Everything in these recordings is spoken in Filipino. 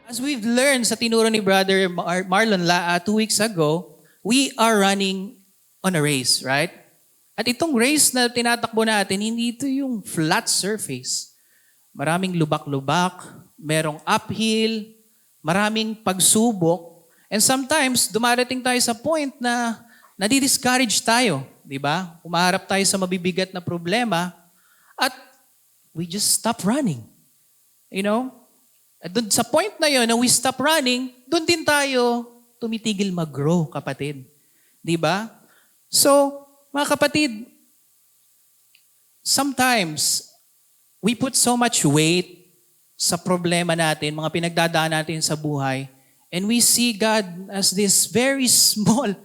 As we've learned sa tinuro ni Brother Marlon 2 weeks ago, we are running on a race, right? At itong race na tinatakbo natin, hindi ito yung flat surface. Maraming lubak-lubak, merong uphill, maraming pagsubok. And sometimes, dumarating tayo sa point na nadi-discourage tayo, di ba? Umaharap tayo sa mabibigat na problema at we just stop running. You know? At dun, sa point na yon na we stop running, doon din tayo tumitigil mag-grow, kapatid. Di ba? So, mga kapatid, sometimes, we put so much weight sa problema natin, mga pinagdadaan natin sa buhay, and we see God as this very small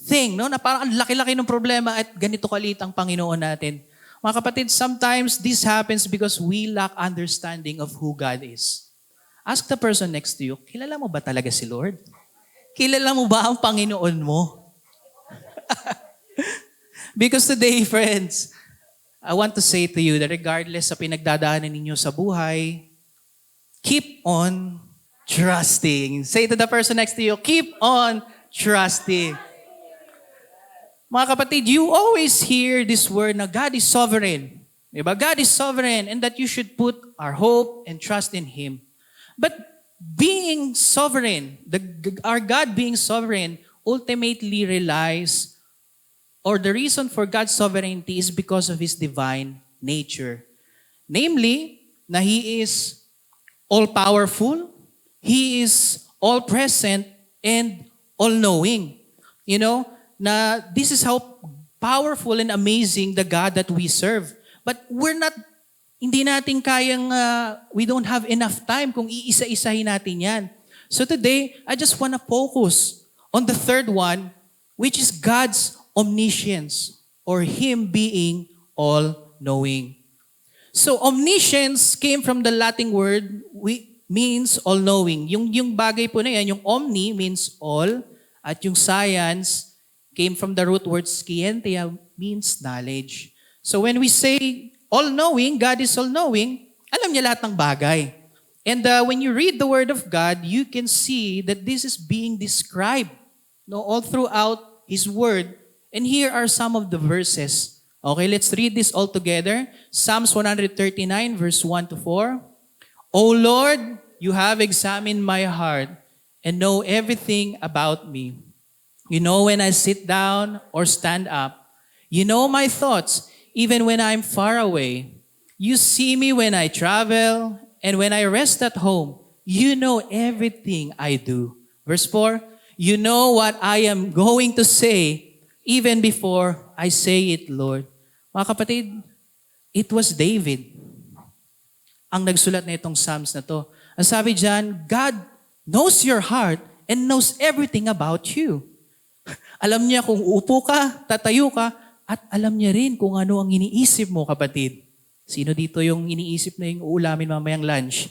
thing, no? Na parang ang laki-laki ng problema at ganito kalit ang Panginoon natin. Mga kapatid, sometimes this happens because we lack understanding of who God is. Ask the person next to you, kilala mo ba talaga si Lord? Kilala mo ba ang Panginoon mo? Because today, friends, I want to say to you that regardless sa pinagdadaanan ninyo sa buhay, keep on trusting. Say to the person next to you, keep on trusting. Mga kapatid, you always hear this word na God is sovereign. Diba? God is sovereign and that you should put our hope and trust in Him. But being sovereign, our God being sovereign, ultimately relies, or the reason for God's sovereignty is because of His divine nature. Namely, na He is all-powerful, He is all-present, and all-knowing. You know, na this is how powerful and amazing the God that we serve. But hindi natin kayang, we don't have enough time kung iisa-isahin natin yan. So today, I just want to focus on the third one, which is God's omniscience, or Him being all-knowing. So omniscience came from the Latin word, means all-knowing. Yung bagay po na yan, yung omni means all, at yung science came from the root word scientia, means knowledge. So when we say all-knowing, God is all-knowing, alam niya lahat ng bagay. And when you read the Word of God, you can see that this is being described all throughout His Word. And here are some of the verses. Okay, let's read this all together. Psalms 139, verse 1 to 4. O Lord, you have examined my heart and know everything about me. You know when I sit down or stand up. You know my thoughts, even when I'm far away. You see me when I travel and when I rest at home. You know everything I do. Verse 4, you know what I am going to say even before I say it, Lord. Mga kapatid, it was David ang nagsulat na itong Psalms na to. Ang sabi dyan, God knows your heart and knows everything about you. Alam niya kung uupo ka, tatayo ka, at alam niya rin kung ano ang iniisip mo, kapatid. Sino dito yung iniisip na yung uulamin mamayang lunch?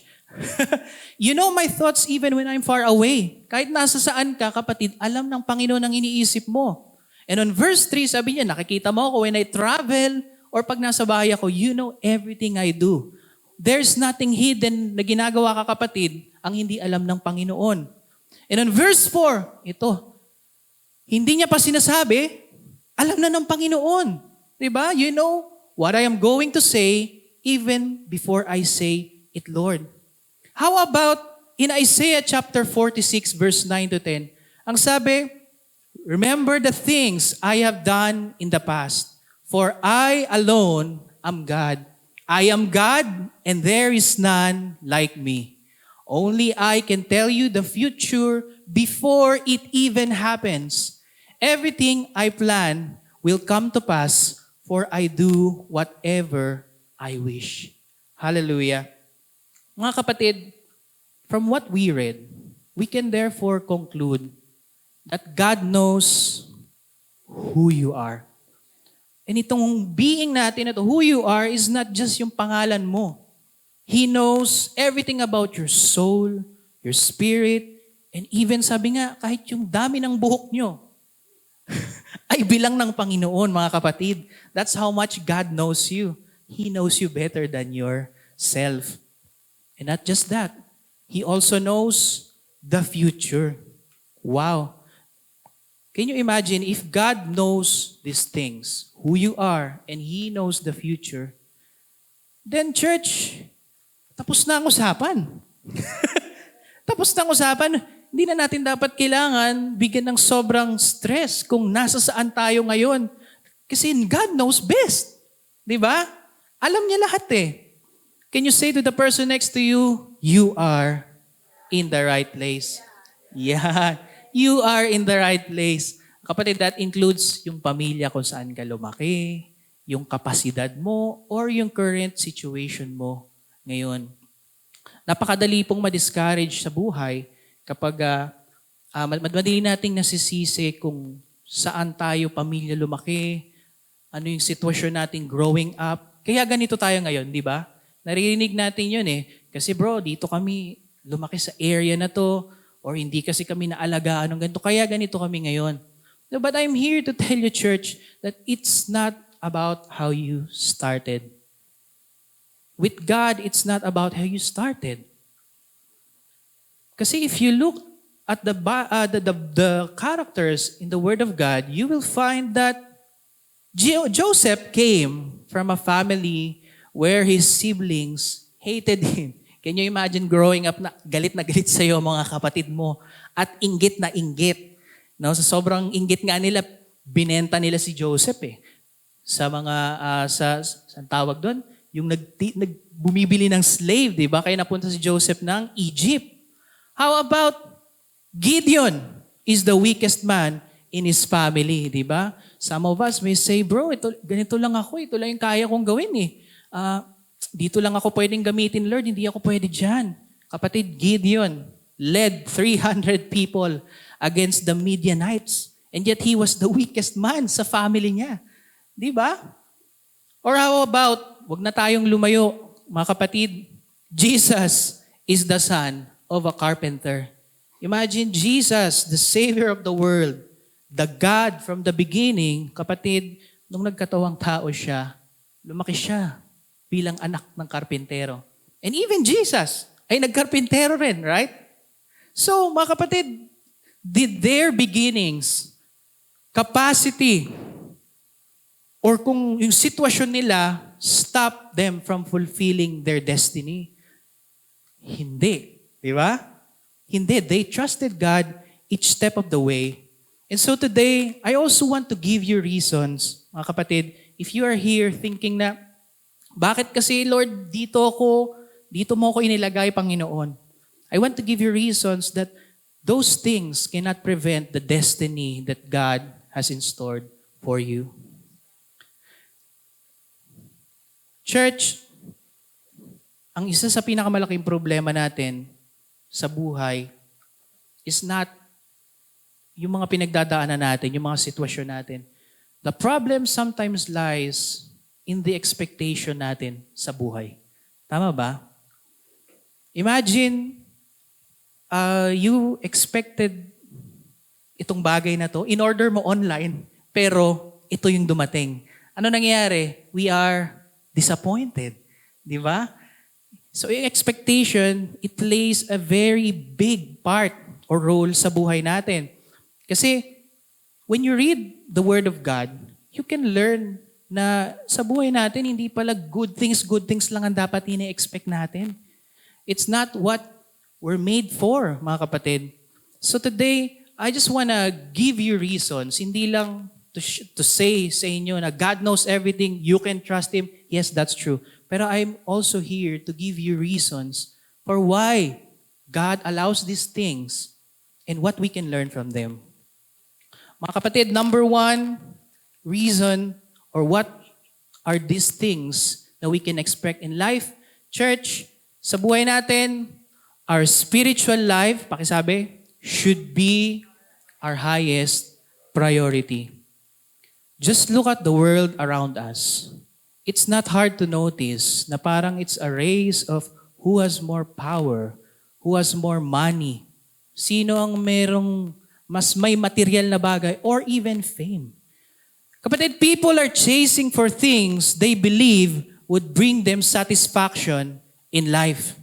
You know my thoughts even when I'm far away. Kahit nasa saan ka, kapatid, alam ng Panginoon ang iniisip mo. And on verse 3, sabi niya, nakikita mo ako when I travel or pag nasa bahay ako, you know everything I do. There's nothing hidden na ginagawa ka, kapatid, ang hindi alam ng Panginoon. And on verse 4, ito, hindi niya pa sinasabi, alam na ng Panginoon. Diba? You know what I am going to say even before I say it, Lord. How about in Isaiah chapter 46, verse 9 to 10? Ang sabi, remember the things I have done in the past, for I alone am God. I am God, and there is none like me. Only I can tell you the future before it even happens. Everything I plan will come to pass, for I do whatever I wish. Hallelujah. Mga kapatid, from what we read, we can therefore conclude that God knows who you are. And itong being natin, who you are, is not just yung pangalan mo. He knows everything about your soul, your spirit, and even sabi nga, kahit yung dami ng buhok nyo, ay bilang ng Panginoon, mga kapatid. That's how much God knows you. He knows you better than yourself. And not just that, He also knows the future. Wow. Can you imagine if God knows these things, who you are, and He knows the future, then church, tapos na ang usapan. Tapos na ang usapan. Hindi na natin dapat kailangan bigyan ng sobrang stress kung nasa saan tayo ngayon. Kasi God knows best. Di ba? Alam niya lahat eh. Can you say to the person next to you, you are in the right place? Yeah. You are in the right place. Kapatid, that includes yung pamilya kung saan ka lumaki, yung kapasidad mo, or yung current situation mo ngayon. Napakadali pong ma-discourage sa buhay kapag madali nating nasisisi kung saan tayo pamilya lumaki, ano yung sitwasyon natin growing up. Kaya ganito tayo ngayon, di ba? Naririnig natin yun eh. Kasi bro, dito kami lumaki sa area na to, or hindi kasi kami naalagaan ng ganito, kaya ganito kami ngayon. No, but I'm here to tell you, church, that it's not about how you started. With God, it's not about how you started. Kasi if you look at the characters in the Word of God, you will find that Joseph came from a family where his siblings hated him. Can you imagine growing up na galit sa'yo mga kapatid mo at inggit na inggit? No, sa sobrang inggit nga nila, binenta nila si Joseph eh. Sa mga, sa tawag doon, yung bumibili ng slave, di ba? Kaya napunta si Joseph ng Egypt. How about Gideon is the weakest man in his family, di ba? Some of us may say, bro, ganito lang ako, ito lang yung kaya kong gawin eh. Dito lang ako pwedeng gamitin, Lord, hindi ako pwede dyan. Kapatid, Gideon led 300 people against the Midianites. And yet he was the weakest man sa family niya. Di ba? Or how about, wag na tayong lumayo, mga kapatid, Jesus is the son of a carpenter. Imagine Jesus, the Savior of the world, the God from the beginning, kapatid, nung nagkatawang tao siya, lumaki siya bilang anak ng karpintero. And even Jesus ay nagkarpintero rin, right? So, mga kapatid, did their beginnings, capacity, or kung yung sitwasyon nila stop them from fulfilling their destiny? Hindi. Di ba? Hindi. They trusted God each step of the way. And so today, I also want to give you reasons, mga kapatid, if you are here thinking na, bakit kasi Lord, dito mo ako inilagay, Panginoon? I want to give you reasons that those things cannot prevent the destiny that God has in store for you. Church, ang isa sa pinakamalaking problema natin sa buhay is not yung mga pinagdadaanan natin, yung mga sitwasyon natin. The problem sometimes lies in the expectation natin sa buhay. Tama ba? Imagine, you expected itong bagay na to, in order mo online, pero ito yung dumating. Ano nangyayari? We are disappointed. Di ba? So yung expectation, it plays a very big part or role sa buhay natin. Kasi when you read the Word of God, you can learn na sa buhay natin, hindi pala good things lang ang dapat ine-expect natin. It's not what we're made for, mga kapatid. So today, I just wanna give you reasons, hindi lang to say sa inyo na God knows everything, you can trust Him. Yes, that's true. Pero I'm also here to give you reasons for why God allows these things and what we can learn from them. Mga kapatid, number one reason or what are these things that we can expect in life? Church, sa buhay natin, our spiritual life, pakisabi, should be our highest priority. Just look at the world around us. It's not hard to notice na parang it's a race of who has more power, who has more money, sino ang merong mas may material na bagay, or even fame. Kapatid, people are chasing for things they believe would bring them satisfaction in life.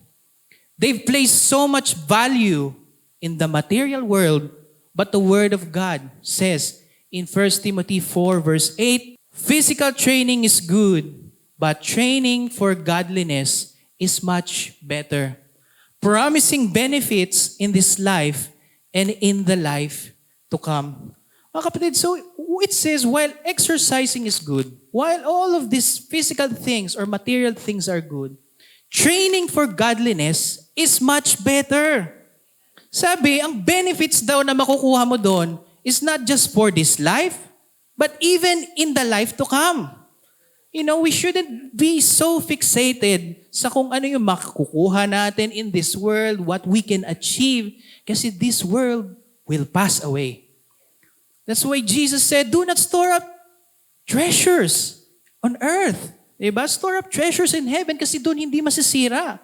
They've placed so much value in the material world, but the Word of God says in 1 Timothy 4 verse 8, physical training is good, but training for godliness is much better, promising benefits in this life and in the life to come. Mga kapatid, so it says, while exercising is good, while all of these physical things or material things are good, training for godliness is much better. Sabi, ang benefits daw na makukuha mo doon is not just for this life, but even in the life to come. You know, we shouldn't be so fixated sa kung ano yung makukuha natin in this world, what we can achieve, kasi this world will pass away. That's why Jesus said, do not store up treasures on earth. Diba? Store up treasures in heaven kasi doon hindi masisira.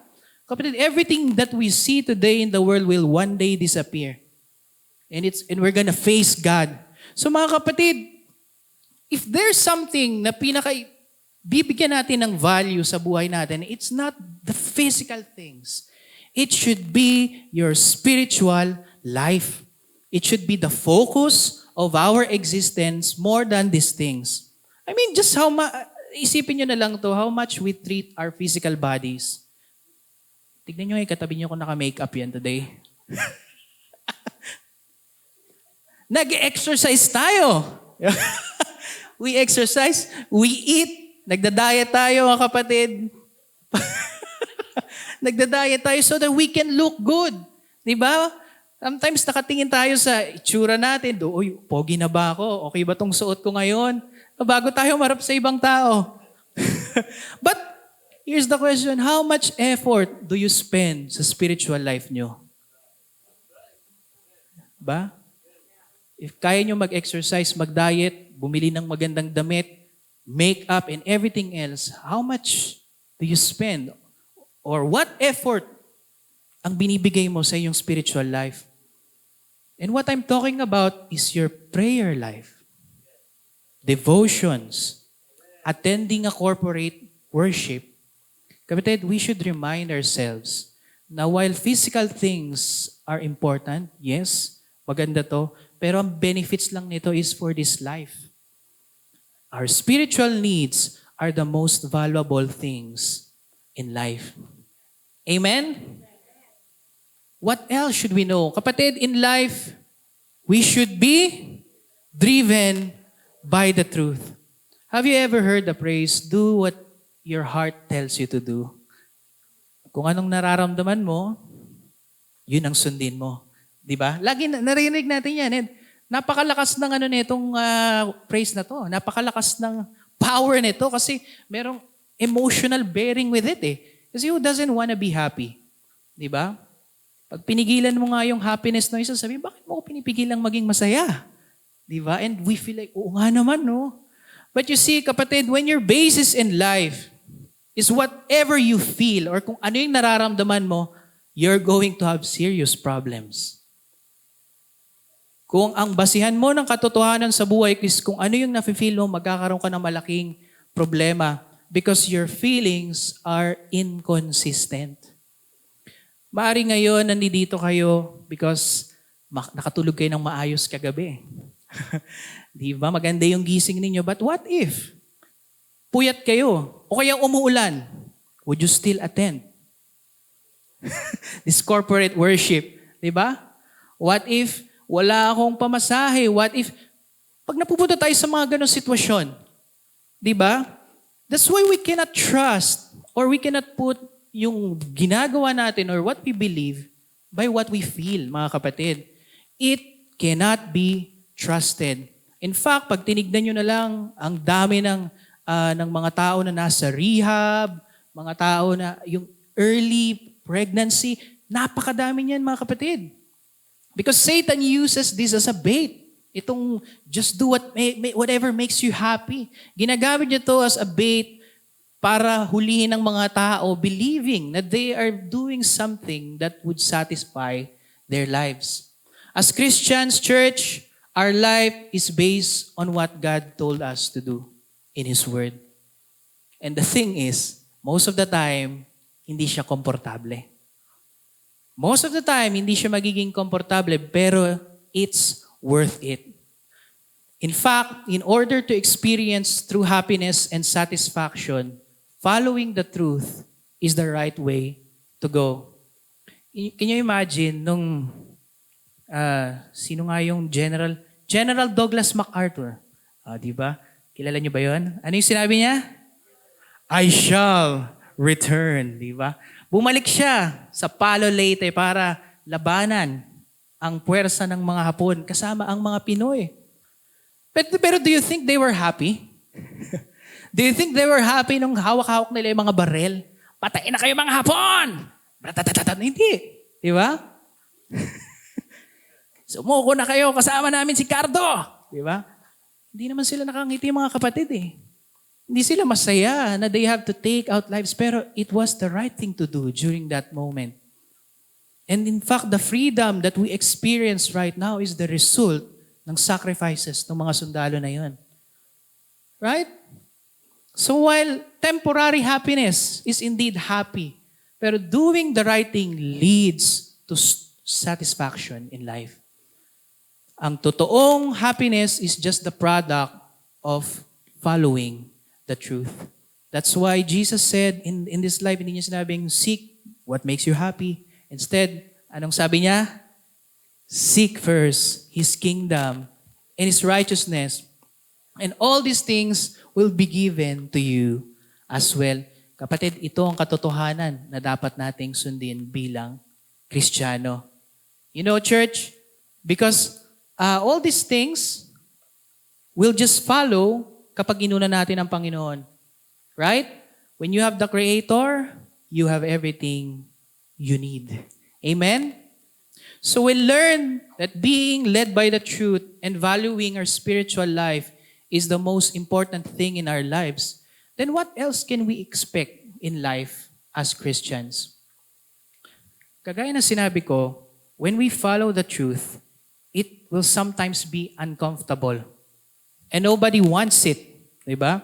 Kapatid, everything that we see today in the world will one day disappear. And we're gonna face God. So mga kapatid, if there's something na bibigyan natin ng value sa buhay natin, it's not the physical things. It should be your spiritual life. It should be the focus of our existence more than these things. I mean, just isipin nyo na lang to, how much we treat our physical bodies. Tignan nyo katabi nyo kung naka-makeup yan today. Nag-exercise tayo. We exercise, we eat, nagda-diet tayo mga kapatid. Nagda-diet tayo so that we can look good. Diba? Sometimes nakatingin tayo sa itsura natin. Uy, pogi na ba ako? Okay ba tong suot ko ngayon? Bago tayo marap sa ibang tao. But here's the question, how much effort do you spend sa spiritual life nyo? Ba? If kaya nyo mag-exercise, mag-diet, bumili ng magandang damit, make-up, and everything else, how much do you spend? Or what effort ang binibigay mo sa iyong spiritual life? And what I'm talking about is your prayer life, devotions, attending a corporate worship. Kapatid, we should remind ourselves na while physical things are important, yes, maganda to, pero ang benefits lang nito is for this life. Our spiritual needs are the most valuable things in life. Amen? What else should we know? Kapatid, in life, we should be driven by the truth. Have you ever heard the phrase, do what your heart tells you to do? Kung anong nararamdaman mo, yun ang sundin mo. Di ba? Lagi narinig natin yan. And napakalakas ng nitong phrase na to. Napakalakas ng power nito kasi merong emotional bearing with it eh. Kasi who doesn't wanna be happy? Di ba? Pag pinigilan mo nga yung happiness ng isa, sabi, bakit mo ko pinipigilang maging masaya? Di ba? And we feel like, oo nga naman, no? But you see, kapatid, when your basis in life is whatever you feel or kung ano yung nararamdaman mo, you're going to have serious problems. Kung ang basihan mo ng katotohanan sa buhay is kung ano yung nafe-feel mo, magkakaroon ka ng malaking problema because your feelings are inconsistent. Maari ngayon, nandito kayo because nakatulog kayo ng maayos kagabi. Di ba? Maganda yung gising ninyo. But what if puyat kayo o kaya umuulan? Would you still attend this corporate worship? Di ba? What if wala akong pamasahe? What if pag napupunta tayo sa mga ganong sitwasyon? Di ba? That's why we cannot trust or we cannot put yung ginagawa natin or what we believe by what we feel, mga kapatid. It cannot be trusted. In fact, pag tinignan nyo na lang, ang dami ng mga tao na nasa rehab, mga tao na yung early pregnancy, napakadami niyan, mga kapatid. Because Satan uses this as a bait. Itong just do whatever makes you happy. Ginagamit niya to as a bait para hulihin ng mga tao believing that they are doing something that would satisfy their lives. As Christians, church, our life is based on what God told us to do in His Word. And the thing is, most of the time, hindi siya komportable. Most of the time, hindi siya magiging komportable, pero it's worth it. In fact, in order to experience true happiness and satisfaction, following the truth is the right way to go. Can you imagine nung, sino nga yung General Douglas MacArthur? Di ba? Kilala niyo ba yun? Ano yung sinabi niya? I shall return. Di ba? Bumalik siya sa Palo Leyte para labanan ang puwersa ng mga Hapon kasama ang mga Pinoy. Pero do you think they were happy? Do you think they were happy nung hawak-hawak nila yung mga barel? Patayin na kayo mga Hapon! Hindi. Di ba? Sumuko na kayo, kasama namin si Cardo. Di ba? Hindi naman sila nakangiti mga kapatid eh. Hindi sila masaya na they have to take out lives, pero it was the right thing to do during that moment. And in fact, the freedom that we experience right now is the result ng sacrifices ng mga sundalo na yun. Right? So while temporary happiness is indeed happy, pero doing the right thing leads to satisfaction in life. Ang totoong happiness is just the product of following the truth. That's why Jesus said in this life, hindi niya sinabing, seek what makes you happy. Instead, anong sabi niya? Seek first His kingdom and His righteousness, and all these things will be given to you as well. Kapatid, ito ang katotohanan na dapat nating sundin bilang Kristiyano. You know, church, because all these things will just follow kapag inuna natin ang Panginoon. Right? When you have the Creator, you have everything you need. Amen? So we learn that being led by the truth and valuing our spiritual life is the most important thing in our lives. Then what else can we expect in life as Christians? Kagaya na sinabi ko, when we follow the truth, it will sometimes be uncomfortable. And nobody wants it. Diba?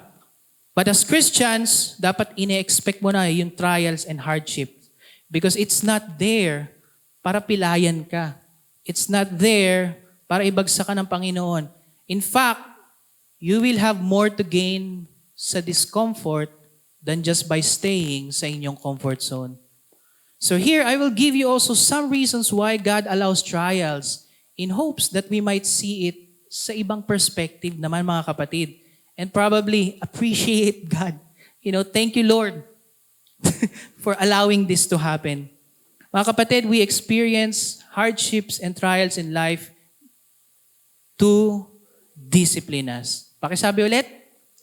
But as Christians, dapat ine-expect mo na yung trials and hardships. Because it's not there para pilayan ka. It's not there para ibagsak ka ng Panginoon. In fact, you will have more to gain sa discomfort than just by staying sa inyong comfort zone. So here, I will give you also some reasons why God allows trials in hopes that we might see it sa ibang perspective naman, mga kapatid. And probably appreciate God. Thank you, Lord, for allowing this to happen. Mga kapatid, we experience hardships and trials in life to discipline us. Pakisabi ulit,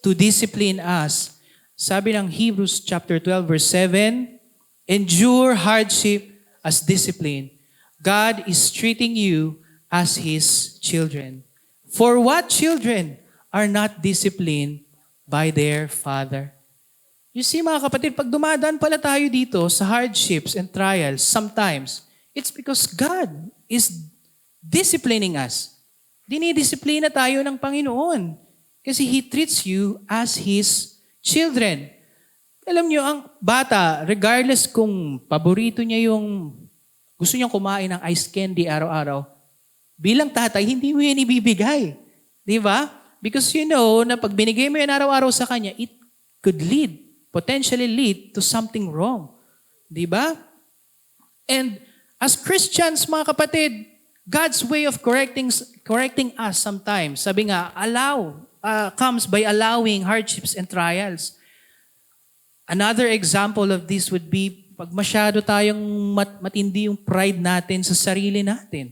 to discipline us. Sabi ng Hebrews chapter 12, verse 7, endure hardship as discipline. God is treating you as His children. For what children are not disciplined by their father? You see, mga kapatid, pag dumadaan pala tayo dito sa hardships and trials, sometimes, it's because God is disciplining us. Dinidisiplina tayo ng Panginoon. Kasi He treats you as His children. Alam niyo, ang bata, regardless kung paborito niya yung gusto niyang kumain ng ice candy araw-araw, bilang tatay, hindi mo yan ibibigay. Di ba? Because na pag binigay mo yan araw-araw sa kanya, it could potentially lead to something wrong. Di ba? And as Christians, mga kapatid, God's way of correcting us sometimes, sabi nga, comes by allowing hardships and trials. Another example of this would be, pag masyado tayong matindi yung pride natin sa sarili natin.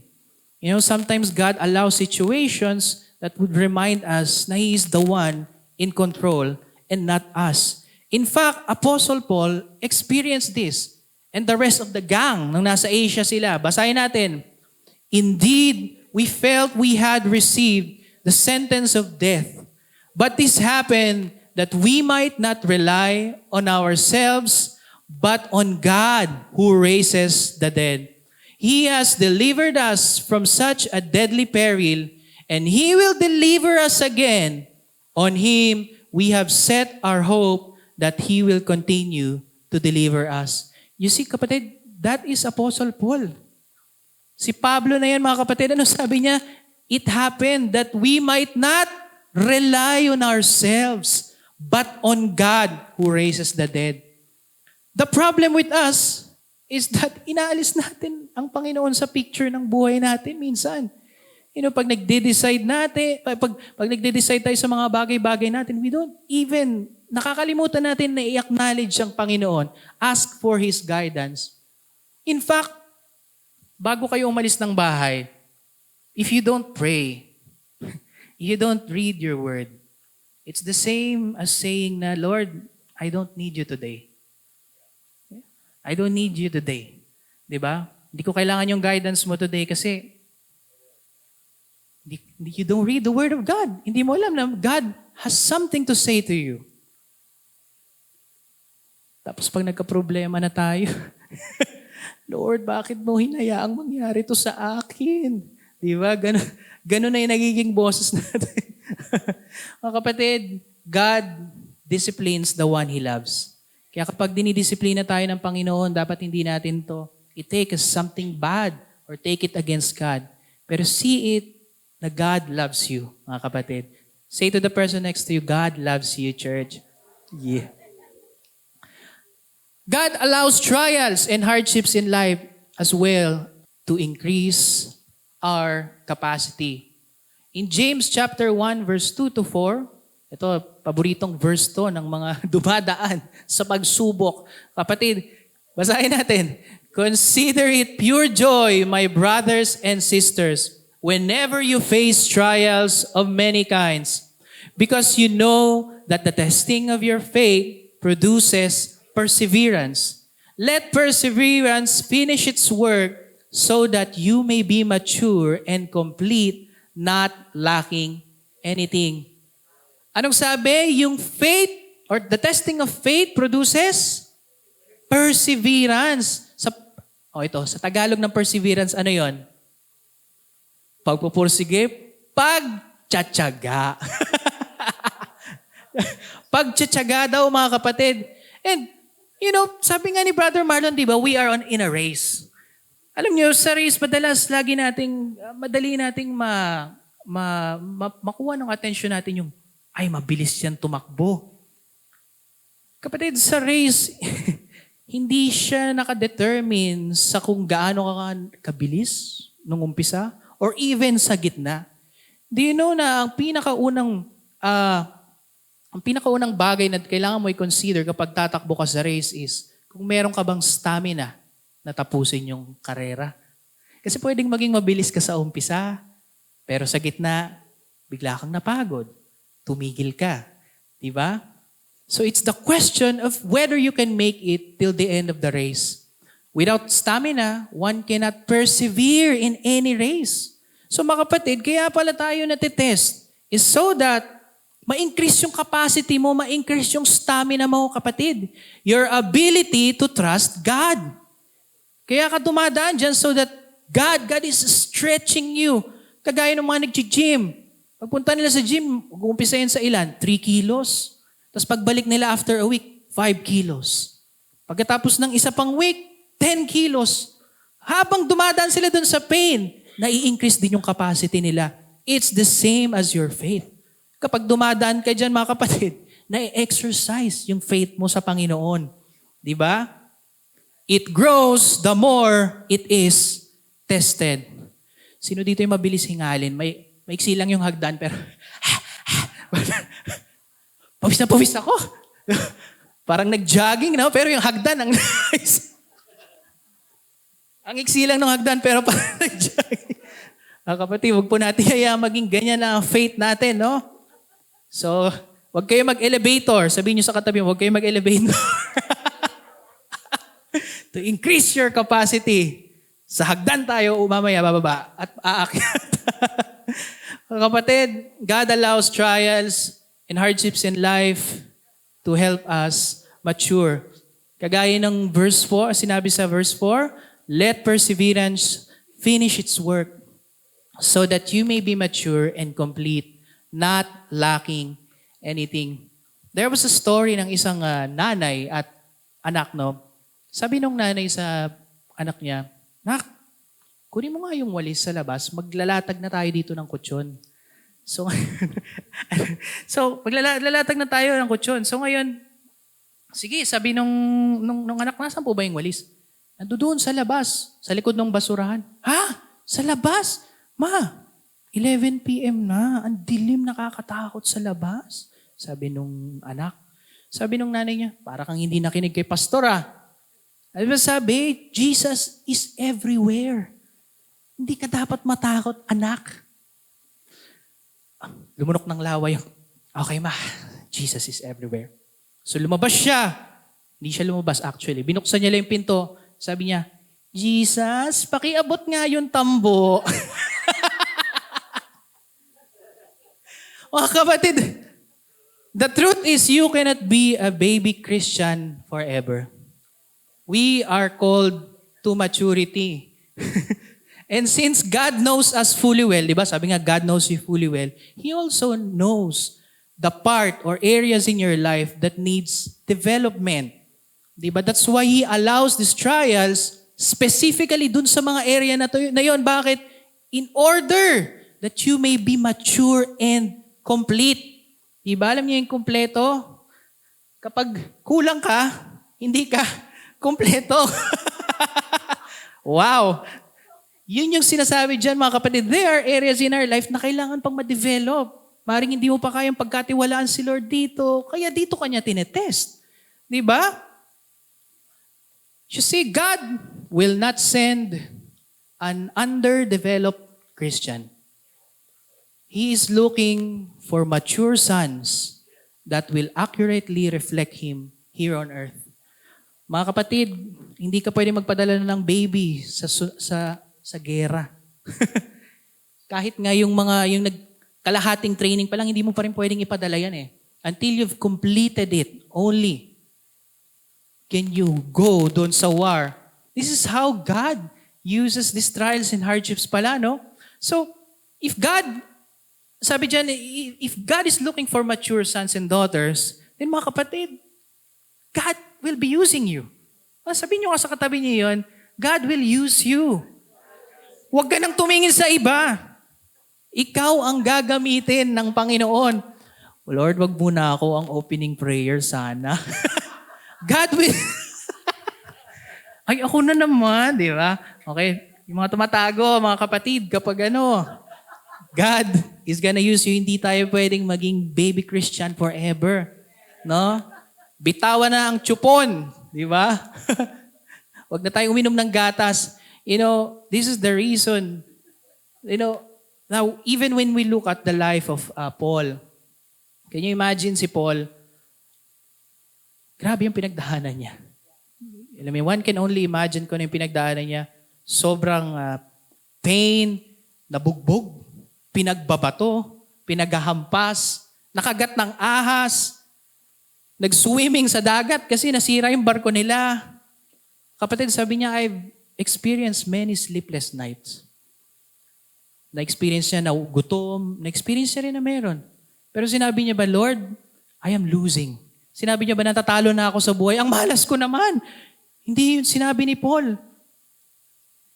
Sometimes God allows situations that would remind us na He is the one in control and not us. In fact, Apostle Paul experienced this. And the rest of the gang, nang nasa Asia sila, basahin natin, indeed, we felt we had received the sentence of death. But this happened that we might not rely on ourselves, but on God who raises the dead. He has delivered us from such a deadly peril, and He will deliver us again. On Him we have set our hope that He will continue to deliver us. You see, kapatid, That is Apostle Paul. Si Pablo na yan, mga kapatid, ano sabi niya? It happened that we might not rely on ourselves, but on God who raises the dead. The problem with us is that inaalis natin ang Panginoon sa picture ng buhay natin minsan. Pag nagde-decide natin, pag nagde-decide tayo sa mga bagay-bagay natin, we don't even, nakakalimutan natin na i-acknowledge ang Panginoon. Ask for His guidance. In fact, bago kayo umalis ng bahay, if you don't pray, you don't read your word, it's the same as saying na, Lord, I don't need you today. I don't need you today. Diba? Hindi ko kailangan yung guidance mo today kasi you don't read the Word of God. Hindi mo alam na God has something to say to you. Tapos pag nagka-problema na tayo, Lord, bakit mo hinayaang mangyari to sa akin? Di ba? Ganun na yung nagiging boses natin. Mga kapatid, God disciplines the one He loves. Kaya kapag dinidisiplina tayo ng Panginoon, dapat hindi natin to i-take as something bad or take it against God. Pero see it na God loves you, mga kapatid. Say to the person next to you, God loves you, church. Yeah. God allows trials and hardships in life as well to increase our capacity. In James chapter 1, verse 2 to 4, ito, paboritong verse to ng mga dumadaan sa pagsubok. Kapatid, basahin natin. Consider it pure joy, my brothers and sisters, whenever you face trials of many kinds, because you know that the testing of your faith produces perseverance. Let perseverance finish its work so that you may be mature and complete, not lacking anything. Anong sabi? Yung faith or the testing of faith produces perseverance. Sa Tagalog ng perseverance, ano yon? Pagpupursige, pagtsatsaga. Pagtsatsaga daw, mga kapatid. And, sabi nga ni Brother Marlon, di ba, we are in a race. Alam niyo, sa race, madali nating makuha ng attention natin yung, ay, mabilis yan tumakbo. Kapatid, sa race, hindi siya nakadetermine sa kung gaano ka kabilis nung umpisa or even sa gitna. Do you know na ang pinakaunang bagay na kailangan mo i-consider kapag tatakbo ka sa race is kung meron ka bang stamina na tapusin yung karera. Kasi pwedeng maging mabilis ka sa umpisa, pero sa gitna, bigla kang napagod. Tumigil ka. Diba? So it's the question of whether you can make it till the end of the race. Without stamina, one cannot persevere in any race. So mga kapatid, kaya pala tayo natitest is so that ma-increase yung capacity mo, ma-increase yung stamina mo, kapatid. Your ability to trust God. Kaya ka dumadaan dyan so that God is stretching you. Kagaya ng mga nag-gym. Pagpunta nila sa gym, mag-uumpisahin sa ilan? 3 kilos. Tapos pagbalik nila after a week, 5 kilos. Pagkatapos ng isa pang week, 10 kilos. Habang dumadaan sila dun sa pain, nai-increase din yung capacity nila. It's the same as your faith. Kapag dumadaan ka dyan, mga kapatid, nai-exercise yung faith mo sa Panginoon. Di ba? It grows the more it is tested. Sino dito yung mabilis hingalin? Maiksi lang yung hagdan, pero pawis na pawis ako. Parang nag-jogging, no? Pero yung hagdan, ang nice. Ang iksi lang ng hagdan, pero parang nag-jogging. Kapatid, huwag po natin maging ganyan na ang faith natin, no? So, huwag kayo mag-elevator. Sabihin nyo sa katabi mo, huwag kayo mag-elevator. To increase your capacity. Sa hagdan tayo, mamaya bababa at aakyat. Kapatid, God allows trials and hardships in life to help us mature. Kagaya ng verse 4, sinabi sa verse 4, let perseverance finish its work so that you may be mature and complete, not lacking anything. There was a story ng isang nanay at anak, no? Sabi nung nanay sa anak niya, "Nak, kunin mo nga yung walis sa labas, maglalatag na tayo dito ng kutsyon." So, maglalatag na tayo ng kutsyon. So ngayon, sige, sabi nung anak, "Nasaan po ba yung walis?" "Nandoon sa labas, sa likod ng basurahan." "Ha? Sa labas? Ma, 11 p.m. na. Ang dilim, nakakatakot sa labas." Sabi nung anak. Sabi nung nanay niya, "Para kang hindi nakinig kay pastor ah." Ano ba sabi? Jesus is everywhere. Hindi ka dapat matakot, anak. Lumunok ng lawa yung, "Okay ma, Jesus is everywhere." So lumabas siya. Hindi siya lumabas actually. Binuksan niya lang yung pinto. Sabi niya, "Jesus, pakiabot nga yung tambo." Mga kapatid, the truth is you cannot be a baby Christian forever. We are called to maturity. And since God knows us fully well, di ba? Sabi nga, God knows you fully well. He also knows the part or areas in your life that needs development. Di ba? That's why He allows these trials specifically dun sa mga area na yun. Bakit? In order that you may be mature and complete. Di ba? Alam niyo yung kompleto? Kapag kulang ka, hindi ka kompleto. Wow! Yun yung sinasabi dyan, mga kapatid. There are areas in our life na kailangan pang ma-develop. Maring hindi mo pa kayang pagkatiwalaan si Lord dito. Kaya dito kanya tinetest. Di ba? You see, God will not send an underdeveloped Christian. He is looking for mature sons that will accurately reflect Him here on earth. Mga kapatid, hindi ka pwede magpadala ng baby sa gera. Kahit nga yung kalahating training pa lang, hindi mo pa rin pwedeng ipadala yan eh. Until you've completed it, only can you go doon sa war. This is how God uses these trials and hardships pala, no? So, sabi dyan, if God is looking for mature sons and daughters, then mga kapatid, God will be using you. Sabihin nyo nga sa katabi niyo yun, God will use you. Huwag ka nang tumingin sa iba. Ikaw ang gagamitin ng Panginoon. Lord, wag muna ako ang opening prayer sana. God will... Ay, ako na naman, di ba? Okay, yung mga tumatago, mga kapatid, kapag God is gonna use you, hindi tayo pwedeng maging baby Christian forever. No? Bitawan na ang tsupon. Di ba? Huwag na tayong uminom ng gatas. This is the reason. Now, even when we look at the life of Paul, can you imagine si Paul? Grabe yung pinagdaanan niya. Alam mo, one can only imagine kung ano yung pinagdaanan niya. Sobrang pain, nabugbog, pinagbabato, pinaghahampas, nakagat ng ahas, nag-swimming sa dagat kasi nasira yung barko nila. Kapatid, sabi niya, I've experienced many sleepless nights. Na-experience niya na gutom, na-experience niya rin na meron. Pero sinabi niya ba, Lord, I am losing. Sinabi niya ba, natatalo na ako sa buhay? Ang malas ko naman. Hindi yun sinabi ni Paul.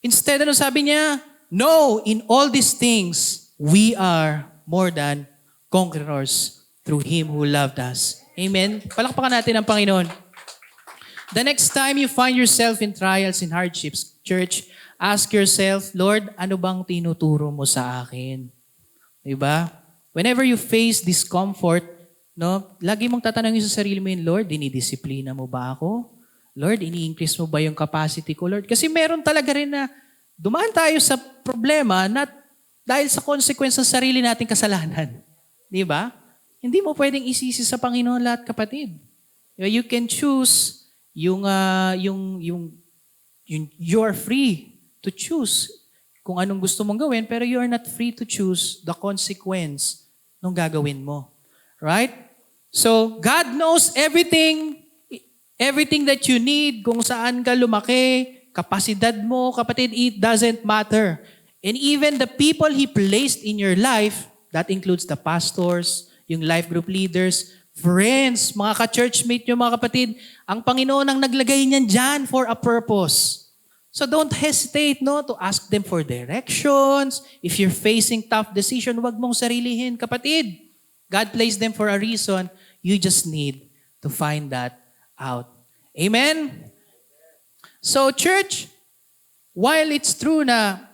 Instead, sabi niya, no, in all these things, we are more than conquerors through Him who loved us. Amen? Palakpakan natin ang Panginoon. The next time you find yourself in trials and hardships, church, ask yourself, Lord, ano bang tinuturo mo sa akin? Diba? Whenever you face discomfort, lagi mong tatanungin sa sarili mo yun, Lord, dinidisiplina mo ba ako? Lord, ini-increase mo ba yung capacity ko, Lord? Kasi meron talaga rin na dumaan tayo sa problema na dahil sa consequence ng sarili nating kasalanan. Di ba? Hindi mo pwedeng isisi sa Panginoon lahat, kapatid. You can choose you are free to choose kung anong gusto mong gawin, pero you are not free to choose the consequence ng gagawin mo. Right? So, God knows everything that you need, kung saan ka lumaki, kapasidad mo, kapatid, it doesn't matter. And even the people He placed in your life, that includes the pastors, yung life group leaders, friends, mga ka-churchmate nyo, mga kapatid, ang Panginoon ang naglagay niyan dyan for a purpose. So don't hesitate, no, to ask them for directions. If you're facing tough decision, wag mong sarilihin. Kapatid, God placed them for a reason. You just need to find that out. Amen? So church, while it's true na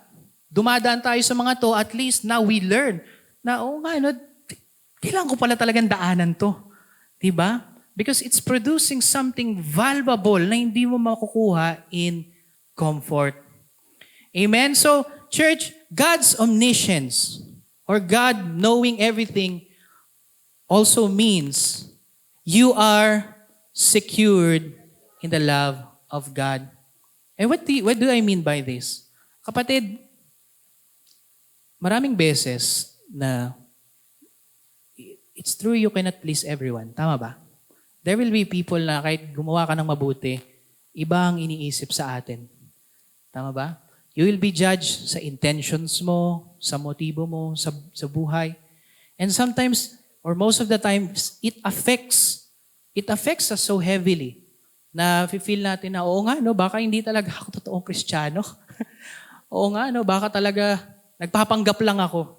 dumadaan tayo sa mga to, at least now we learn na, kailangan ko pala talagang daanan to. Diba? Because it's producing something valuable na hindi mo makukuha in comfort. Amen? So, church, God's omniscience or God knowing everything also means you are secured in the love of God. And what do I mean by this? Kapatid, maraming beses na it's true you cannot please everyone. Tama ba? There will be people na kahit gumawa ka ng mabuti, iba ang iniisip sa atin. Tama ba? You will be judged sa intentions mo, sa motibo mo, sa buhay. And sometimes, or most of the time, it affects us so heavily na feel natin na, oo nga, no, baka hindi talaga ako totoong Kristiyano. Oo nga, no, baka talaga nagpapanggap lang ako.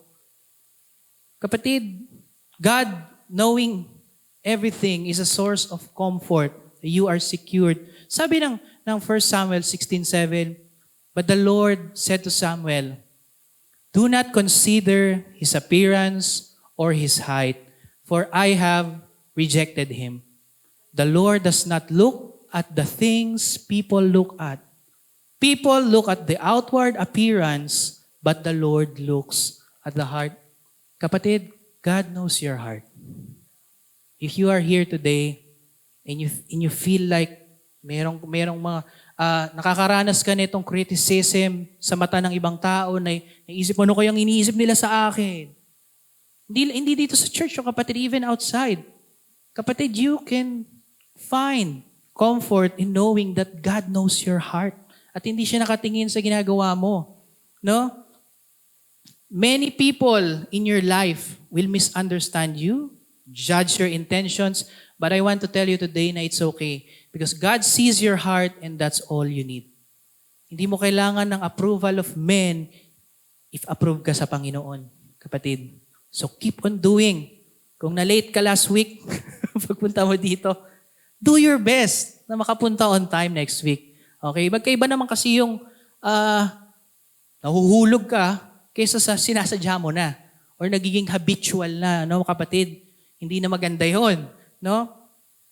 Kapatid, God knowing everything is a source of comfort. You are secured. Sabi ng 1 Samuel 16:7, but the Lord said to Samuel, do not consider his appearance or his height, for I have rejected him. The Lord does not look at the things people look at. People look at the outward appearance, but the Lord looks at the heart. Kapatid, God knows your heart. If you are here today and you feel like merong mga nakakaranas ka nitong criticism sa mata ng ibang tao na naisip mo, ano kayang iniisip nila sa akin? Hindi dito sa church, o kapatid, even outside. Kapatid, you can find comfort in knowing that God knows your heart at hindi siya nakatingin sa ginagawa mo. No? Many people in your life will misunderstand you, judge your intentions, but I want to tell you today na it's okay because God sees your heart and that's all you need. Hindi mo kailangan ng approval of men if approved ka sa Panginoon, kapatid. So keep on doing. Kung na-late ka last week, pagpunta mo dito, do your best na makapunta on time next week. Okay? Magkaiba naman kasi yung nahuhulog ka kaysa sa sinasadya mo na or nagiging habitual na, no, kapatid. Hindi na maganda yun. No?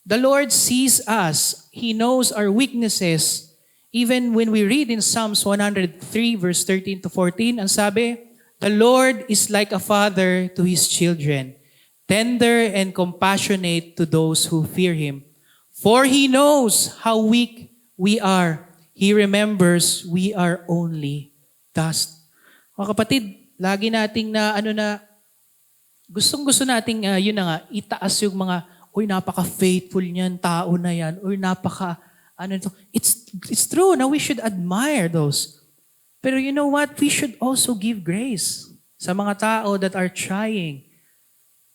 The Lord sees us. He knows our weaknesses. Even when we read in Psalms 103 verse 13 to 14, ang sabi, the Lord is like a father to his children, tender and compassionate to those who fear him. For he knows how weak we are. He remembers we are only dust. Mga kapatid, lagi nating gustong-gusto nating, yun na nga, itaas yung mga, napaka-faithful niyan, tao na yan, It's true na we should admire those. Pero you know what? We should also give grace sa mga tao that are trying.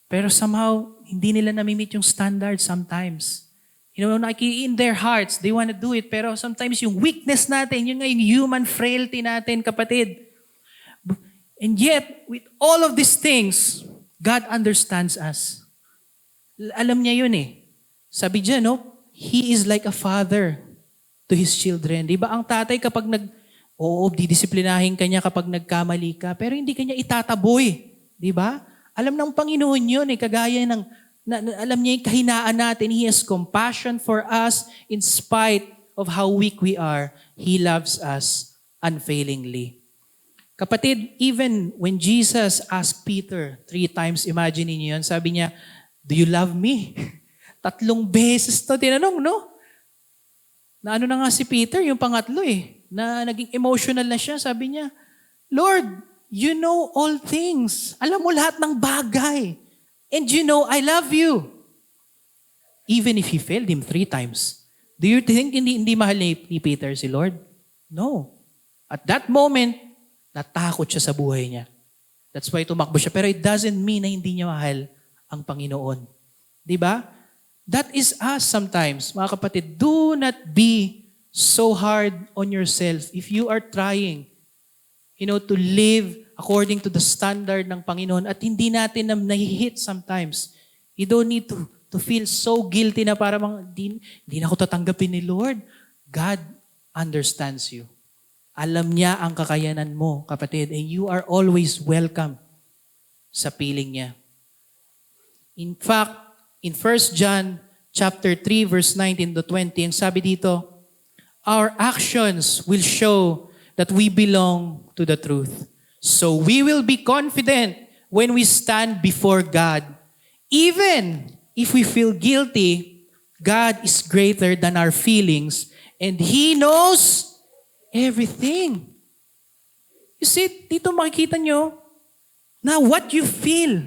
Pero somehow, hindi nila namimit yung standard sometimes. In their hearts, they want to do it. Pero sometimes yung weakness natin, yun nga yung human frailty natin, kapatid. And yet, with all of these things, God understands us. Alam niya yun eh. Sabi dyan, no? He is like a father to his children. Di ba ang tatay kapag didisiplinahin ka niya kapag nagkamali ka, pero hindi ka niya itataboy. Di ba? Alam ng Panginoon yun eh, kagaya ng, alam niya yung kahinaan natin. He has compassion for us in spite of how weak we are. He loves us unfailingly. Kapatid, even when Jesus asked Peter 3 times, imagine niyo yun, sabi niya, do you love me? 3 beses to tinanong, no? Na na nga si Peter, yung pangatlo na naging emotional na siya, sabi niya, Lord, you know all things. Alam mo lahat ng bagay. And you know, I love you. Even if he failed him 3 times. Do you think hindi mahal ni Peter si Lord? No. At that moment, natakot siya sa buhay niya. That's why tumakbo siya. Pero it doesn't mean na hindi niya mahal ang Panginoon. Di ba? That is us sometimes. Mga kapatid, do not be so hard on yourself, if you are trying, to live according to the standard ng Panginoon at hindi natin na nahihit sometimes, you don't need to feel so guilty na para hindi na ako tatanggapin ni Lord. God understands you. Alam niya ang kakayanan mo, kapatid, and you are always welcome sa piling niya. In fact, in 1 John chapter 3 verse 19 to 20, ang sabi dito, our actions will show that we belong to the truth. So we will be confident when we stand before God. Even if we feel guilty, God is greater than our feelings and He knows everything. You see, dito makikita nyo na what you feel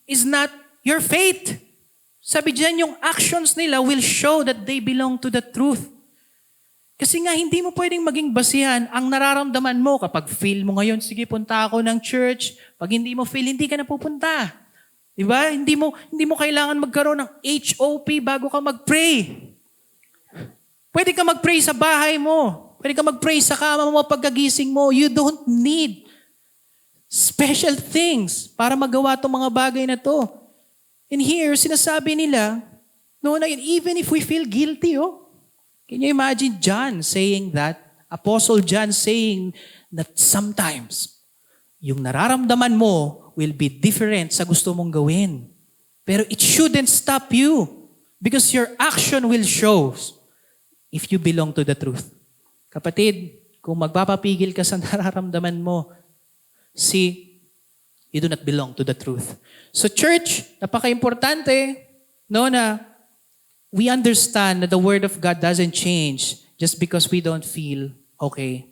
is not your faith. Sabi dyan, yung actions nila will show that they belong to the truth. Kasi nga, hindi mo pwedeng maging basihan ang nararamdaman mo. Kapag feel mo ngayon, sige, punta ako ng church. Pag hindi mo feel, hindi ka na pupunta. Diba? Hindi mo kailangan magkaroon ng HOP bago ka mag-pray. Pwede ka mag-pray sa bahay mo. Pwede ka mag-pray sa kama mo pagkagising mo. You don't need special things para magawa itong mga bagay na to. And here, sinasabi nila, even if we feel guilty, can you imagine John saying that? Apostle John saying that sometimes yung nararamdaman mo will be different sa gusto mong gawin. Pero it shouldn't stop you because your action will show if you belong to the truth. Kapatid, kung magpapapigil ka sa nararamdaman mo, you do not belong to the truth. So church, napaka-importante na we understand that the Word of God doesn't change just because we don't feel okay.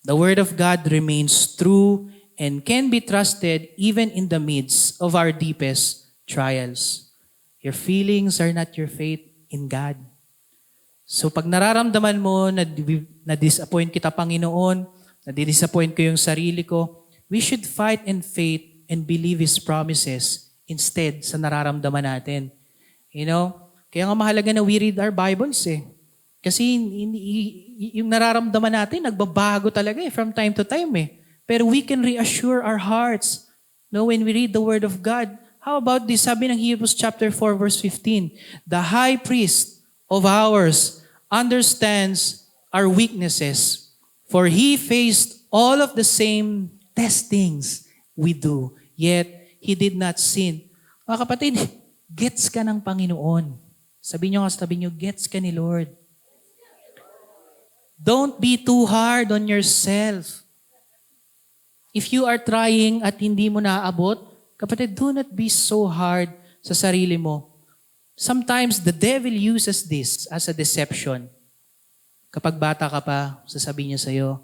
The Word of God remains true and can be trusted even in the midst of our deepest trials. Your feelings are not your faith in God. So pag nararamdaman mo na-disappoint kita, Panginoon, na-disappoint ko yung sarili ko, we should fight in faith and believe His promises instead sa nararamdaman natin. Kaya nga mahalaga na we read our Bibles Kasi yung nararamdaman natin, nagbabago talaga from time to time Pero we can reassure our hearts when we read the Word of God. How about this? Sabi ng Hebrews chapter 4 verse 15, the high priest of ours understands our weaknesses, for He faced all of the same testings we do, yet He did not sin. Mga kapatid, gets ka ng Panginoon. Sabi nyo, gets ka ni Lord. Don't be too hard on yourself. If you are trying at hindi mo naaabot, kapatid, do not be so hard sa sarili mo. Sometimes the devil uses this as a deception. Kapag bata ka pa, sasabihin niya sa'yo,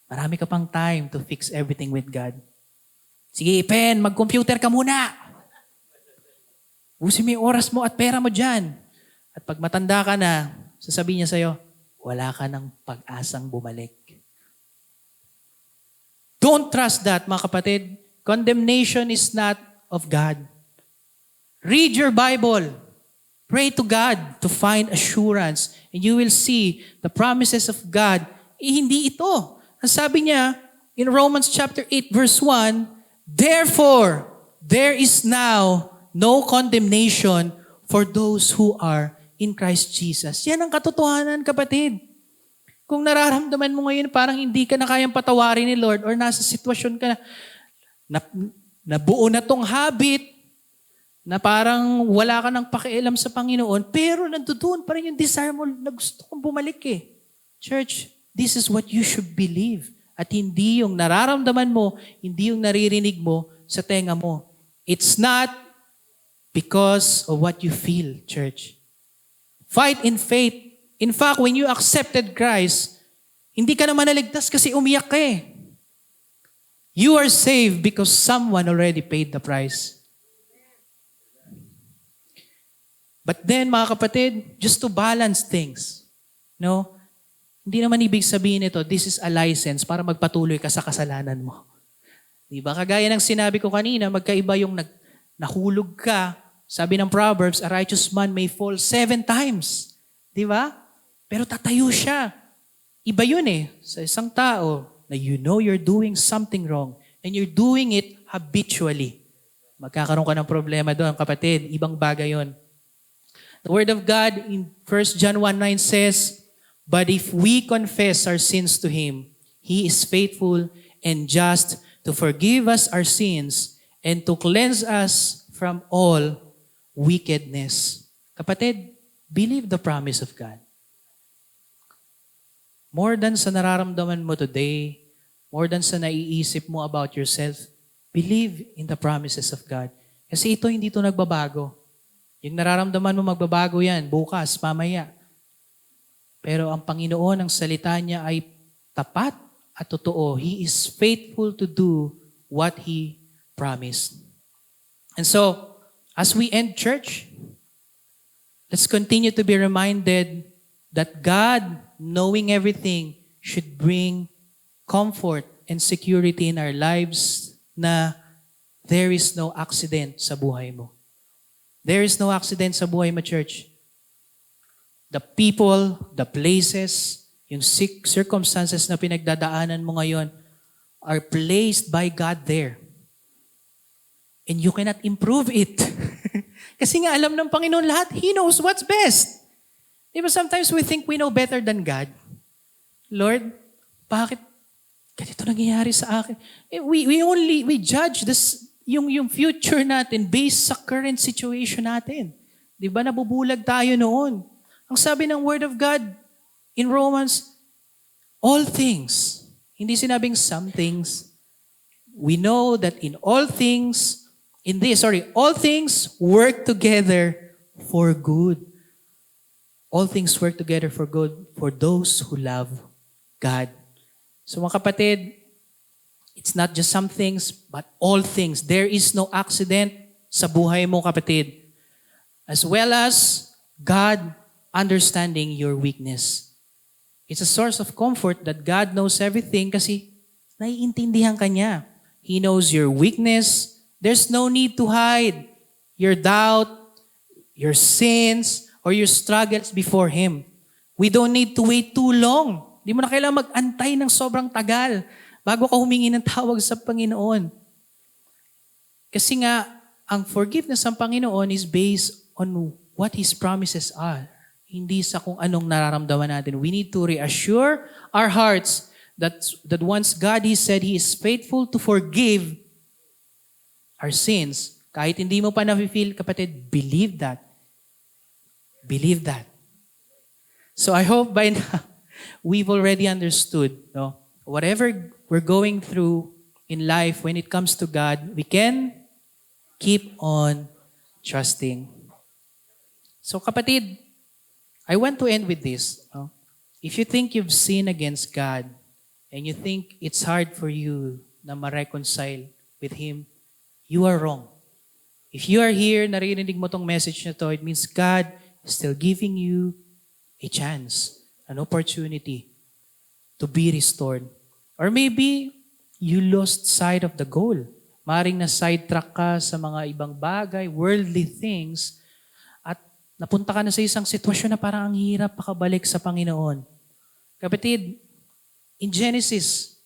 marami ka pang time to fix everything with God. Sige, Pen, mag-computer ka muna. Usin mo yung oras mo at pera mo dyan. At pag matanda ka na, sasabihin niya sa'yo, wala ka ng pag-asang bumalik. Don't trust that, mga kapatid. Condemnation is not of God. Read your Bible. Pray to God to find assurance. And you will see the promises of God. Hindi ito. Ang sabi niya, in Romans chapter 8 verse 1, therefore, there is now no condemnation for those who are in Christ Jesus. Yan ang katotohanan, kapatid. Kung nararamdaman mo ngayon parang hindi ka na kayang patawarin ni Lord or nasa sitwasyon ka na nabuo na tong habit na parang wala ka ng pakialam sa Panginoon, pero nandoon pa rin yung desire mo na gusto kong bumalik Church, this is what you should believe. At hindi yung nararamdaman mo, hindi yung naririnig mo sa tenga mo. It's not because of what you feel, church. Fight in faith. In fact, when you accepted Christ, hindi ka naman naligtas kasi umiyak ka You are saved because someone already paid the price. But then, mga kapatid, just to balance things, hindi naman ibig sabihin ito, this is a license para magpatuloy ka sa kasalanan mo. Diba? Kagaya ng sinabi ko kanina, magkaiba yung nahulog ka. Sabi ng Proverbs, a righteous man may fall 7 times. Diba? Pero tatayo siya. Iba yun sa isang tao na you know you're doing something wrong and you're doing it habitually. Magkakaroon ka ng problema doon, kapatid. Ibang bagay yun. The Word of God in 1 John 1:9 says, "But if we confess our sins to Him, He is faithful and just to forgive us our sins and to cleanse us from all wickedness." Kapatid, believe the promise of God. More than sa nararamdaman mo today, more than sa naiisip mo about yourself, believe in the promises of God. Kasi ito, hindi ito nagbabago. Yung nararamdaman mo magbabago yan, bukas, mamaya. Pero ang Panginoon, ang salita niya ay tapat at totoo. He is faithful to do what He promised. And so, as we end church, let's continue to be reminded that God, knowing everything, should bring comfort and security in our lives na there is no accident sa buhay mo. There is no accident sa buhay mo, church. The people, the places, yung circumstances na pinagdadaanan mo ngayon are placed by God there. And you cannot improve it. Kasi nga alam ng Panginoon lahat, He knows what's best. Diba sometimes we think we know better than God. Lord, bakit ganito nangyayari sa akin? We judge this, yung future natin based sa current situation natin. Diba nabubulag tayo noon? Ang sabi ng Word of God in Romans, all things, hindi sinabing some things. We know that in all things, all things work together for good. All things work together for good for those who love God. So mga kapatid, it's not just some things, but all things. There is no accident sa buhay mo, kapatid. As well as God understanding your weakness. It's a source of comfort that God knows everything kasi naiintindihan ka niya. He knows your weakness. There's no need to hide your doubt, your sins, or your struggles before Him. We don't need to wait too long. Di mo na kailangan mag-antay ng sobrang tagal bago ka humingi ng tawag sa Panginoon. Kasi nga, ang forgiveness ng Panginoon is based on what His promises are. Hindi sa kung anong nararamdaman natin. We need to reassure our hearts that once God He said He is faithful to forgive our sins. Kahit hindi mo pa na-feel, kapatid, believe that. Believe that. So I hope by now, we've already understood, no? Whatever we're going through in life when it comes to God, we can keep on trusting. So kapatid, I want to end with this. No? If you think you've sinned against God and you think it's hard for you na ma-reconcile with Him, you are wrong. If you are here, naririnig mo tong message na to, it means God is still giving you a chance, an opportunity to be restored. Or maybe you lost sight of the goal. Maring na sidetrack ka sa mga ibang bagay, worldly things, at napunta ka na sa isang sitwasyon na parang ang hirap pakabalik sa Panginoon. Kapatid, in Genesis,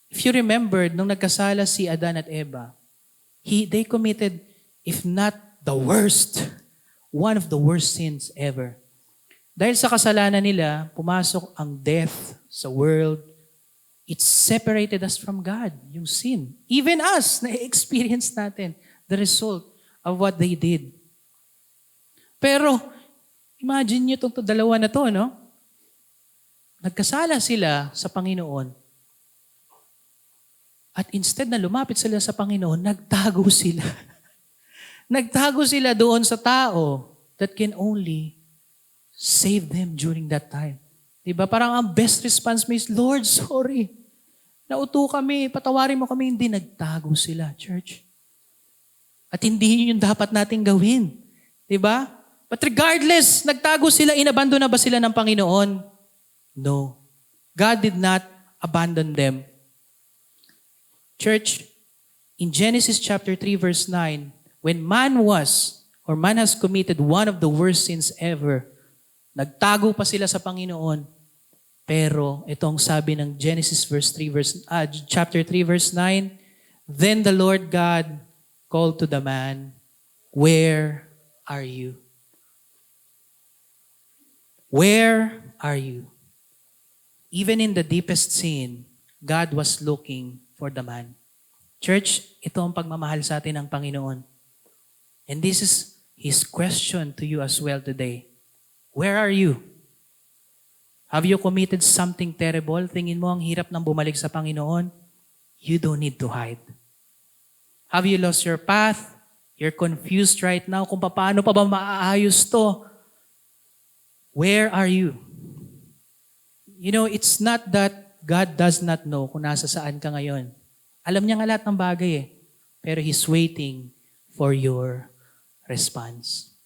if you remember, nung nagkasala si Adan at Eva, they committed, if not the worst, one of the worst sins ever. Dahil sa kasalanan nila, pumasok ang death sa world. It separated us from God, yung sin. Even us, na-experience natin the result of what they did. Pero, imagine nyo itong dalawa na to, no? Nagkasala sila sa Panginoon. At instead na lumapit sila sa Panginoon, nagtago sila. Nagtago sila doon sa tao that can only save them during that time. Diba? Parang ang best response mo is, Lord, sorry. Nauto kami, patawarin mo kami. Hindi, nagtago sila, church. At hindi yun yung dapat nating gawin. Diba? But regardless, nagtago sila, inabandon na ba sila ng Panginoon? No. God did not abandon them. Church, in Genesis chapter 3 verse 9, when man has committed one of the worst sins ever, Nagtago pa sila sa Panginoon. Pero itong sabi ng Genesis chapter 3 verse 9, then the Lord God called to the man, where are you? Where are you? Even in the deepest sin, God was looking for the man. Church, ito ang pagmamahal sa atin ng Panginoon. And this is His question to you as well today. Where are you? Have you committed something terrible? Tingin mo ang hirap ng bumalik sa Panginoon? You don't need to hide. Have you lost your path? You're confused right now kung paano pa ba maaayos to? Where are you? You know, it's not that God does not know kung nasa saan ka ngayon. Alam niya nga lahat ng bagay eh. Pero He's waiting for your response.